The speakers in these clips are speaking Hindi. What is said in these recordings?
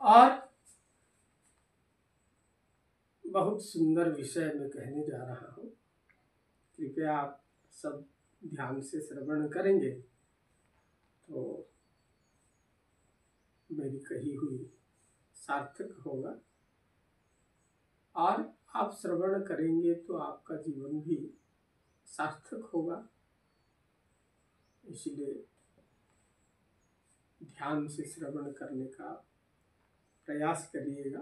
और बहुत सुंदर विषय में कहने जा रहा हूँ। कृपया आप सब ध्यान से श्रवण करेंगे तो मेरी कही हुई सार्थक होगा, और आप श्रवण करेंगे तो आपका जीवन भी सार्थक होगा। इसलिए ध्यान से श्रवण करने का प्रयास करिएगा।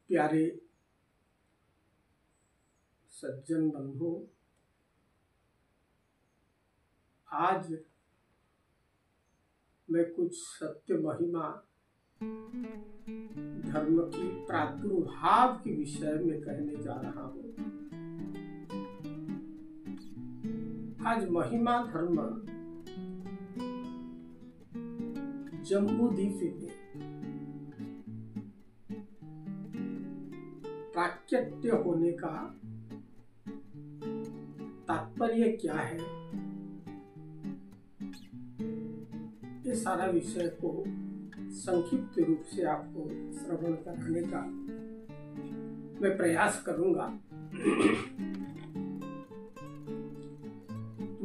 प्यारे सज्जन बंधु, आज मैं कुछ सत्य महिमा धर्म की प्रादुर्भाव के विषय में कहने जा रहा हूँ। आज महिमा धर्म जम्बूद्वीप में प्राकट्य होने का तात्पर्य क्या है, ये सारा विषय को संक्षिप्त रूप से आपको श्रवण कराने का मैं प्रयास करूंगा।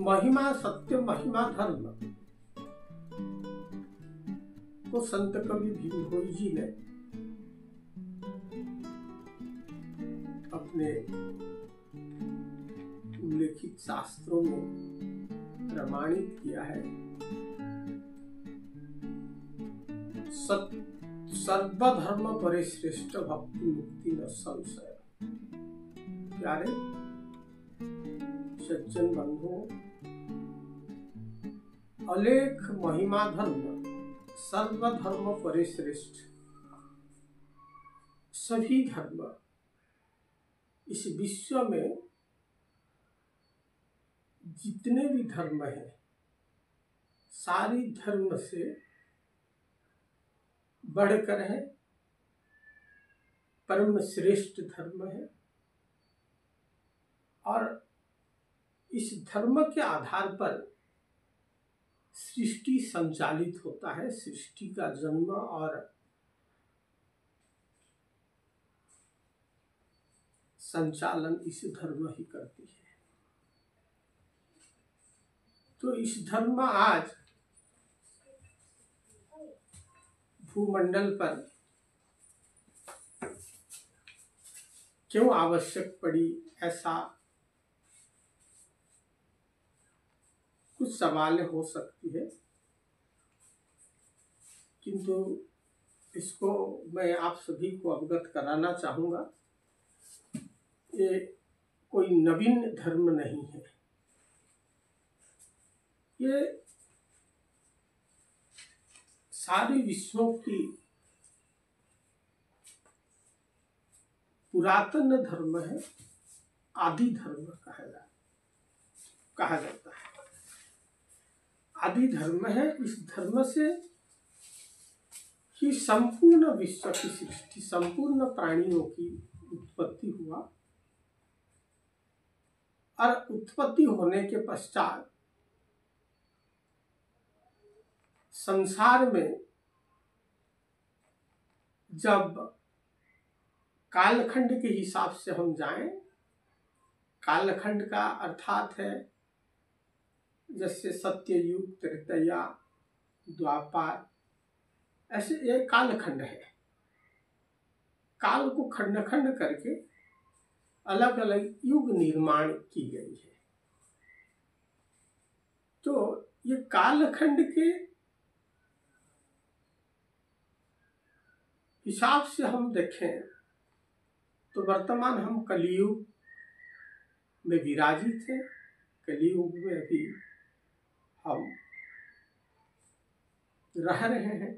महिमा सत्य महिमा धर्म को संत कवि भीमभोई जी ने अपने उल्लेखित शास्त्रों में प्रमाणित किया है। सर्वधर्म परिश्रेष्ठ भक्ति मुक्ति न संशय। प्यारे सज्जन बंधुओं, अलेख महिमा धर्म सर्वधर्म परिश्रेष्ठ, सभी धर्म इस विश्व में जितने भी धर्म हैं, सारी धर्म से बढ़कर है, परम श्रेष्ठ धर्म है। और इस धर्म के आधार पर सृष्टि संचालित होता है। सृष्टि का जन्म और संचालन इस धर्म ही करती है। तो इस धर्म आज भूमंडल पर क्यों आवश्यक पड़ी, ऐसा कुछ सवाल हो सकती है, किंतु इसको मैं आप सभी को अवगत कराना चाहूँगा। ये कोई नवीन धर्म नहीं है, ये सारे विश्वों की पुरातन धर्म है, आदि धर्म कहा जाता है। आदि धर्म है। इस धर्म से ही संपूर्ण विश्व की सृष्टि, संपूर्ण प्राणियों की उत्पत्ति हुआ, और उत्पत्ति होने के पश्चात संसार में जब कालखंड के हिसाब से हम जाएं, कालखंड का अर्थात है जैसे सत्ययुग, त्रेतया, द्वापर, ऐसे ये कालखंड है। काल को खंड खंड करके अलग अलग युग निर्माण की गई है। तो ये कालखंड के हिसाब से हम देखें तो वर्तमान हम कलियुग में विराजित हैं। कलियुग में अभी हम रह रहे हैं।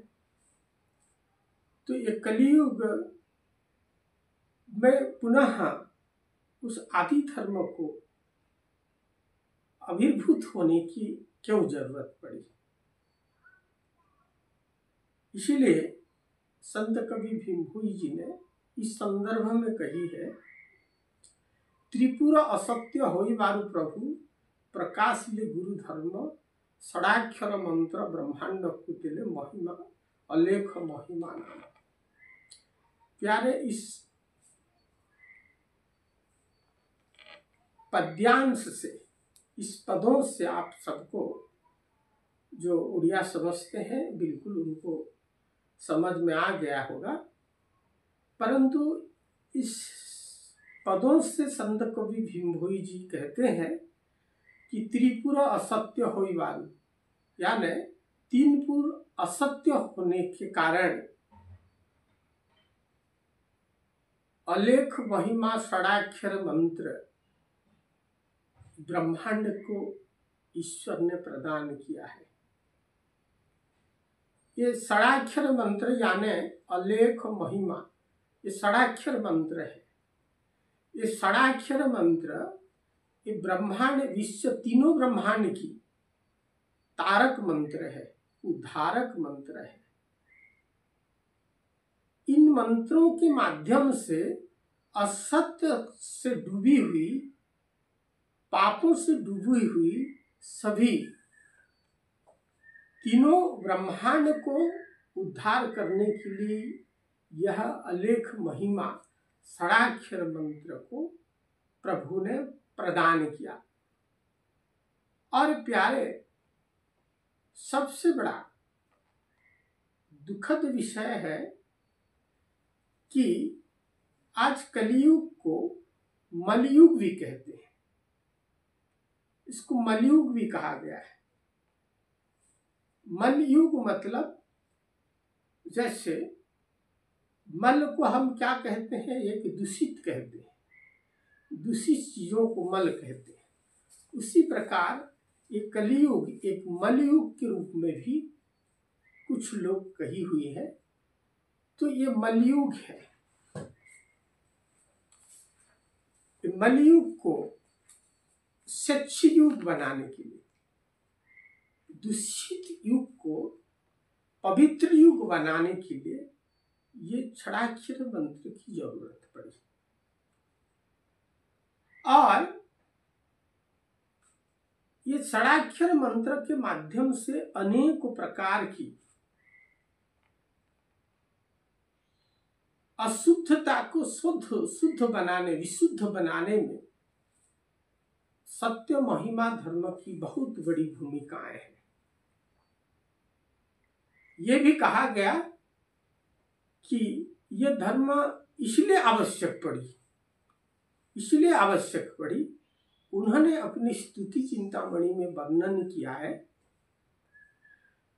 तो ये कलियुग में पुनः उस आदि धर्म को आविर्भूत होने की क्यों जरूरत पड़ी। इसीलिए संत कवि भीमभोई जी ने इस संदर्भ में कही है, त्रिपुर असत्य होई बारु प्रभु, प्रकाश ले गुरु धर्म, षडाक्षर मंत्र ब्रह्मांड कुटिल महिमा अलेख महिमा नाम। प्यारे, इस पद्यांश से, इस पदों से आप सबको जो उड़िया समझते हैं बिल्कुल उनको समझ में आ गया होगा। परंतु इस पदों से संत कवि भीमभोई जी कहते हैं कि त्रिपुर असत्य होई वाल, यानी तीन पुर असत्य होने के कारण अलेख महिमा षडाक्षर मंत्र ब्रह्मांड को ईश्वर ने प्रदान किया है। ये षडाक्षर मंत्र यानी अलेख महिमा, ये षडाक्षर मंत्र है। ये षडाक्षर मंत्र ये ब्रह्मांड, विश्व तीनों ब्रह्मांड की तारक मंत्र है, उद्धारक मंत्र है। इन मंत्रों के माध्यम से असत्य से डूबी हुई, पापों से डूबी हुई सभी तीनों ब्रह्मांड को उद्धार करने के लिए यह अलेख महिमा षडाक्षर मंत्र को प्रभु ने प्रदान किया। और प्यारे, सबसे बड़ा दुखद विषय है कि आज कलियुग को मलयुग भी कहते हैं। इसको मलयुग भी कहा गया है। मलयुग मतलब, जैसे मल को हम क्या कहते हैं, एक दूषित कहते हैं, दूषित चीजों को मल कहते हैं। उसी प्रकार ये कलियुग एक मलयुग के रूप में भी कुछ लोग कही हुई है। तो ये मलयुग है। मलयुग को सच्ची युग बनाने के लिए, दूषित युग को पवित्र युग बनाने के लिए ये षडाक्षर मंत्र की जरूरत पड़ी। और ये षडाक्षर मंत्र के माध्यम से अनेक प्रकार की अशुद्धता को शुद्ध बनाने, विशुद्ध बनाने में सत्य महिमा धर्म की बहुत बड़ी भूमिकाएं हैं। ये भी कहा गया कि यह धर्म इसलिए आवश्यक पड़ी, उन्होंने अपनी स्तुति चिंतामणि में वर्णन किया है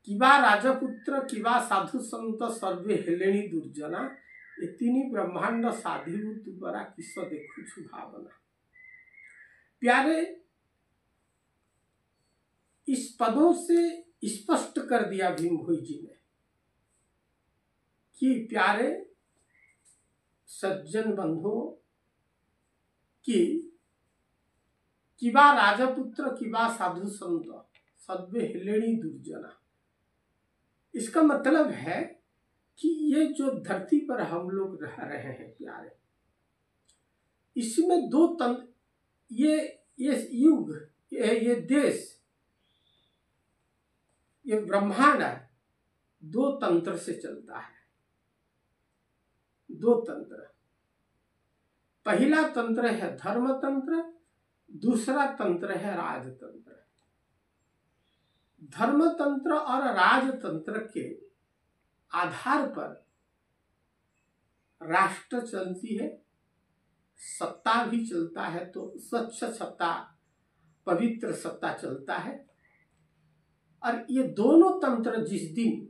कि वा राजपुत्र किवा साधु संत सर्वे हेलेणी दुर्जना, इतनी ब्रह्मांड साधिभूत बरा किस देखु भावना। प्यारे, इस पदों से स्पष्ट कर दिया भीमभोई जी ने कि प्यारे सज्जन बंधुओं की किवा राजपुत्र किवा साधु संत सर्वे हेलेणी दुर्जना। इसका मतलब है कि ये जो धरती पर हम लोग रह रहे हैं प्यारे, इसमें दो तंत्र, ये युग, ये देश, ये ब्रह्मांड दो तंत्र से चलता है। दो तंत्र, पहला तंत्र है धर्म तंत्र, दूसरा तंत्र है राजतंत्र। धर्म तंत्र और राजतंत्र के आधार पर राष्ट्र चलती है, सत्ता भी चलता है। तो स्वच्छ सत्ता, पवित्र सत्ता चलता है। और ये दोनों तंत्र जिस दिन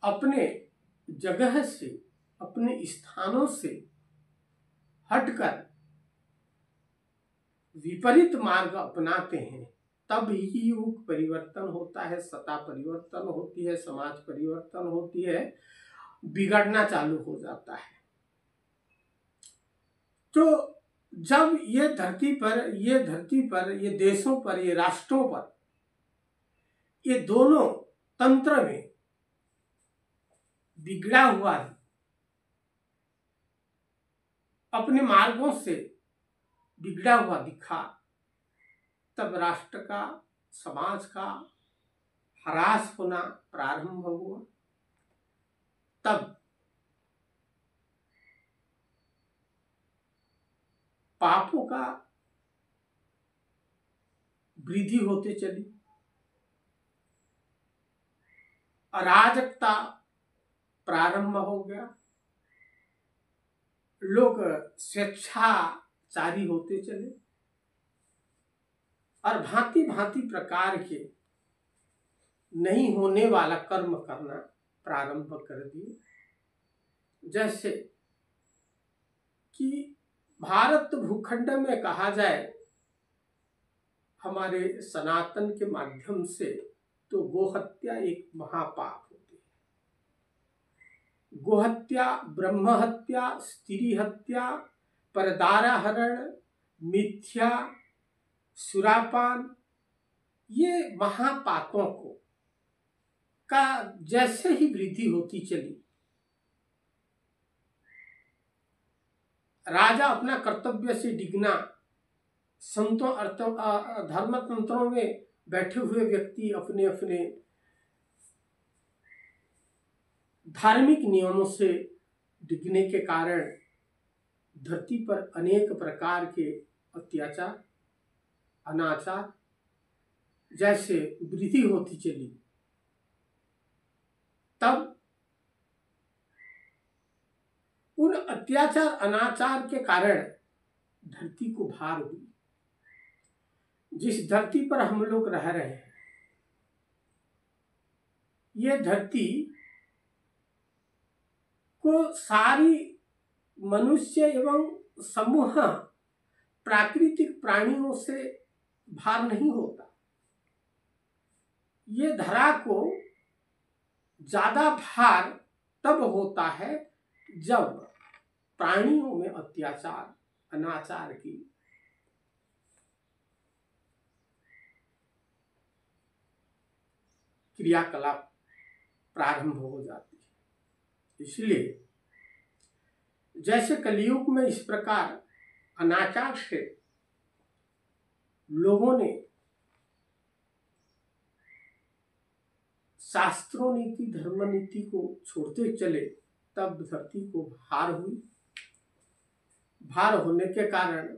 अपने जगह से, अपने स्थानों से हटकर विपरीत मार्ग अपनाते हैं, तब ही युग परिवर्तन होता है, सत्ता परिवर्तन होती है, समाज परिवर्तन होती है, बिगड़ना चालू हो जाता है। तो जब ये धरती पर, ये देशों पर, ये राष्ट्रों पर, ये दोनों तंत्र में बिगड़ा हुआ है, अपने मार्गों से बिगड़ा हुआ दिखा, तब राष्ट्र का समाज का ह्रास होना प्रारंभ हुआ, तब पापों का वृद्धि होते चली, अराजकता प्रारंभ हो गया, लोग स्वेच्छाचारी होते चले और भांति भांति प्रकार के नहीं होने वाला कर्म करना प्रारंभ कर दिए। जैसे कि भारत भूखंड में कहा जाए, हमारे सनातन के माध्यम से, तो गोहत्या एक महापाप होती है। गोहत्या, ब्रह्म हत्या, स्त्री हत्या, परदाराहरण, मिथ्या, सुरापान, ये महापापों को का जैसे ही वृद्धि होती चली, राजा अपना कर्तव्य से डिगना, संतों धर्मतंत्रों में बैठे हुए व्यक्ति अपने अपने धार्मिक नियमों से डिगने के कारण धरती पर अनेक प्रकार के अत्याचार, अनाचार जैसे वृद्धि होती चली, तब उन अत्याचार अनाचार के कारण धरती को भार हुई। जिस धरती पर हम लोग रह रहे हैं, ये धरती को सारी मनुष्य एवं समूह प्राकृतिक प्राणियों से भार नहीं होता। ये धरा को ज्यादा भार तब होता है जब प्राणियों में अत्याचार, अनाचार की क्रियाकलाप प्रारंभ हो जाती है। इसलिए जैसे कलयुग में इस प्रकार अनाचार से लोगों ने शास्त्रों नीति, धर्म नीति को छोड़ते चले, तब धरती को भार हुई। भार होने के कारण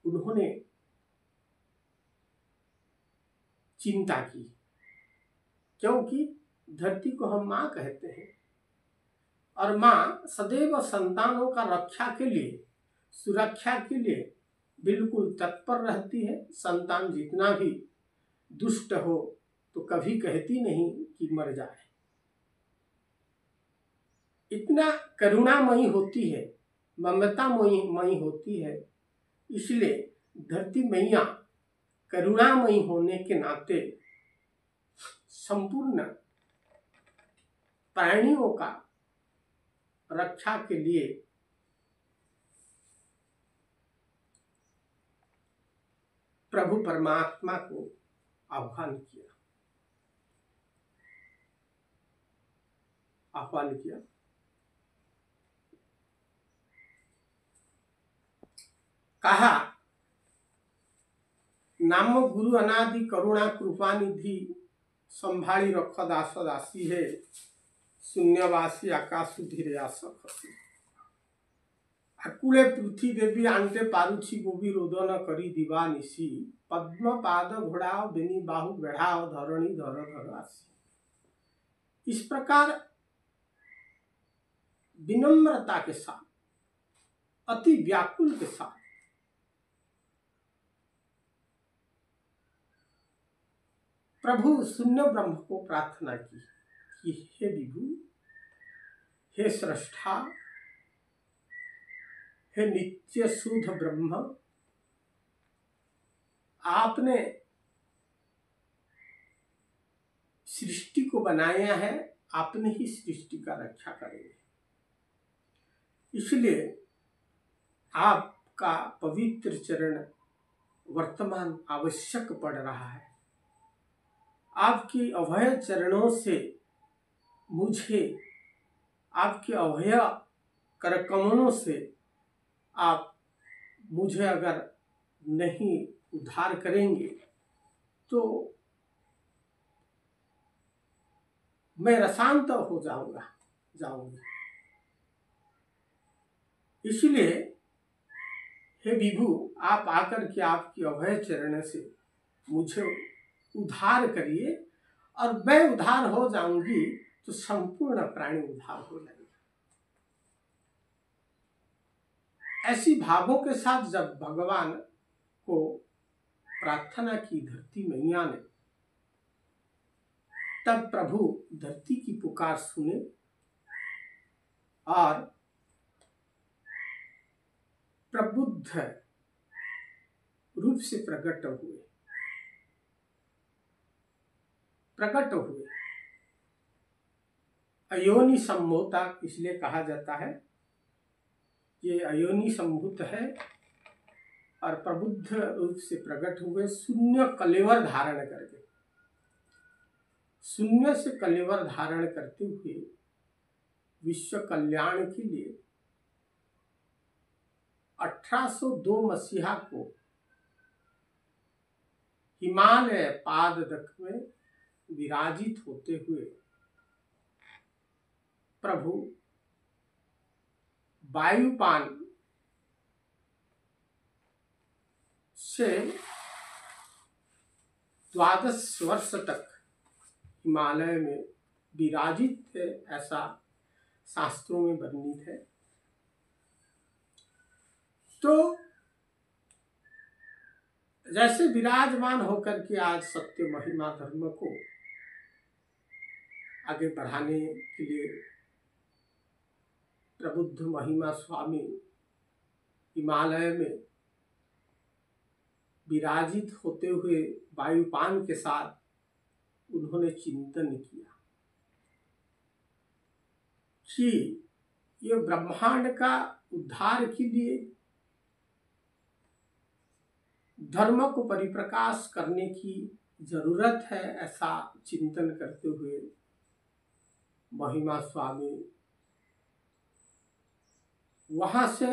उन्होंने चिंता की, क्योंकि धरती को हम माँ कहते हैं और माँ सदैव संतानों का रक्षा के लिए, सुरक्षा के लिए बिल्कुल तत्पर रहती है। संतान जितना भी दुष्ट हो तो कभी कहती नहीं कि मर जाए, इतना करुणामयी होती है, ममतामयी होती है। इसलिए धरती मैया करुणामयी होने के नाते संपूर्ण प्राणियों का रक्षा के लिए प्रभु परमात्मा को आह्वान किया। कहा, नाम गुरु अनादि करुणा कृपा निधि, संभाली रख दास दासी है, शून्यवासी आकाश धीरे आसखी। आकुले पृथ्वी देवी आंटे पारुछि गोबी रोदन करी दिवा निशी, पद्म पाद घोड़ाओ बेनी बाहु बढ़ाओ धरणी धर धर आसी। इस प्रकार विनम्रता के साथ, अति व्याकुल के साथ प्रभु शून्य ब्रह्म को प्रार्थना की कि हे विभु, हे सृष्टा, हे नित्य शुद्ध ब्रह्म, आपने सृष्टि को बनाया है, आपने ही सृष्टि का रक्षा करेंगे। इसलिए आपका पवित्र चरण वर्तमान आवश्यक पड़ रहा है। आपकी अभय चरणों से मुझे, आपके अभय करकमलों से आप मुझे अगर नहीं उद्धार करेंगे तो मैं रसांत हो जाऊंगी। इसलिए हे विभु, आप आकर के आपकी अभय चरण से मुझे उद्धार करिए, और मैं उद्धार हो जाऊंगी तो संपूर्ण प्राणी उद्धार हो जाएंगे। ऐसी भावों के साथ जब भगवान को प्रार्थना की धरती मैया ने, तब प्रभु धरती की पुकार सुने और प्रबुद्ध रूप से प्रकट हुए। अयोनि सम्भूता इसलिए कहा जाता है, ये अयोनि संभूत है और प्रबुद्ध रूप से प्रकट हुए, शून्य कलेवर धारण करके। शून्य से कलेवर धारण करते हुए विश्व कल्याण के लिए 1802 मसीहा को हिमालय पाददक में विराजित होते हुए प्रभु वायुपान से 12 वर्ष तक हिमालय में विराजित थे, ऐसा शास्त्रों में वर्णित है। तो जैसे विराजमान होकर के आज सत्य महिमा धर्म को आगे बढ़ाने के लिए प्रबुद्ध महिमा स्वामी हिमालय में विराजित होते हुए वायुपान के साथ उन्होंने चिंतन किया कि ये ब्रह्मांड का उद्धार के लिए, धर्म को परिप्रकाश करने की जरूरत है, ऐसा चिंतन करते हुए महिमा स्वामी वहां से